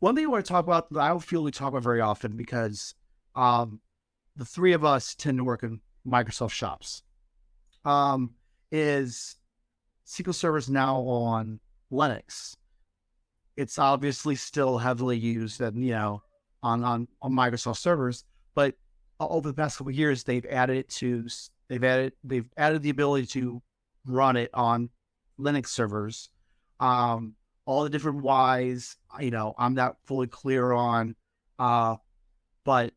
One thing I want to talk about that I don't feel we talk about very often because um, the three of us tend to work in Microsoft shops. Is SQL Server's now on Linux? It's obviously still heavily used and on Microsoft servers, but over the past couple of years they've added the ability to run it on Linux servers. Um, all the different whys, I'm not fully clear on, but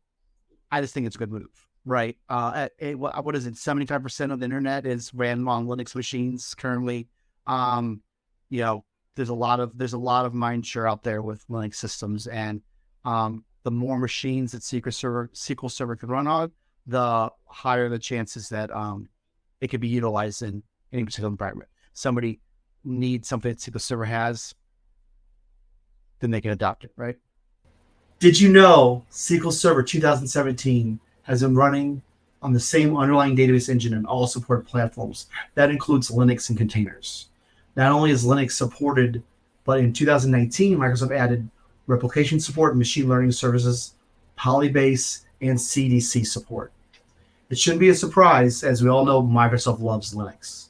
I just think it's a good move, right? What is it? 75% of the internet is ran on Linux machines currently. Um, you know, there's a lot of mind share out there with Linux systems, and the more machines that SQL Server can run on, the higher the chances that it could be utilized in any particular environment. Somebody needs something that SQL Server has, then they can adopt it, right? Did you know SQL Server 2017 has been running on the same underlying database engine in all supported platforms? That includes Linux and containers. Not only is Linux supported, but in 2019, Microsoft added replication support, machine learning services, Polybase, and CDC support. It shouldn't be a surprise, as we all know, Microsoft loves Linux.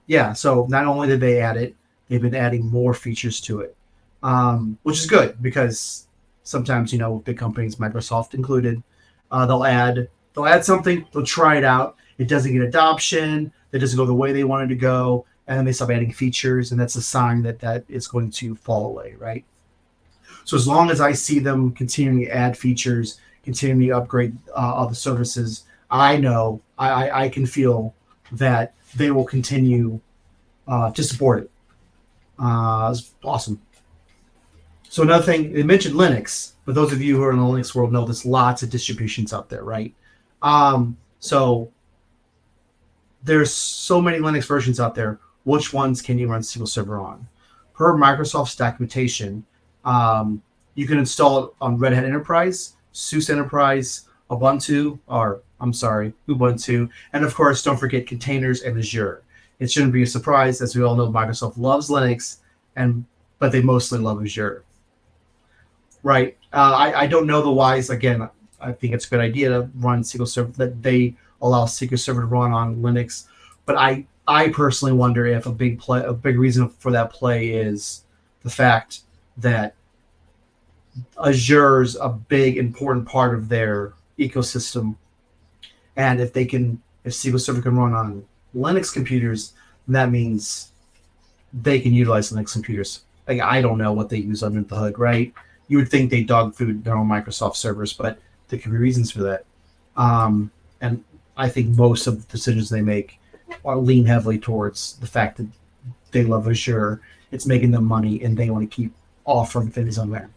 Yeah, so not only did they add it, they've been adding more features to it, which is good because sometimes, big companies, Microsoft included, they'll add something, they'll try it out. It doesn't get adoption. It doesn't go the way they wanted to go, and then they stop adding features, and that's a sign that that is going to fall away, right? So as long as I see them continuing to add features, continuing to upgrade other services, I know I can feel that they will continue to support it. It's awesome. So another thing, they mentioned Linux, but those of you who are in the Linux world know there's lots of distributions out there, right? So there's so many Linux versions out there. Which ones can you run SQL Server on? Per Microsoft's documentation, you can install it on Red Hat Enterprise, SUSE Enterprise, Ubuntu, and of course, don't forget containers and Azure. It shouldn't be a surprise, as we all know, Microsoft loves Linux, but they mostly love Azure. Right. I don't know the whys. Again, I think it's a good idea to run SQL Server, that they allow SQL Server to run on Linux. But I personally wonder if a big reason for that play is the fact that Azure's a big important part of their ecosystem, and if SQL Server can run on Linux computers, that means they can utilize Linux computers. Like, I don't know what they use under the hood, right? You would think they dog food their own Microsoft servers, but there could be reasons for that. And I think most of the decisions they make are lean heavily towards the fact that they love Azure. It's making them money, and they want to keep offering things on there.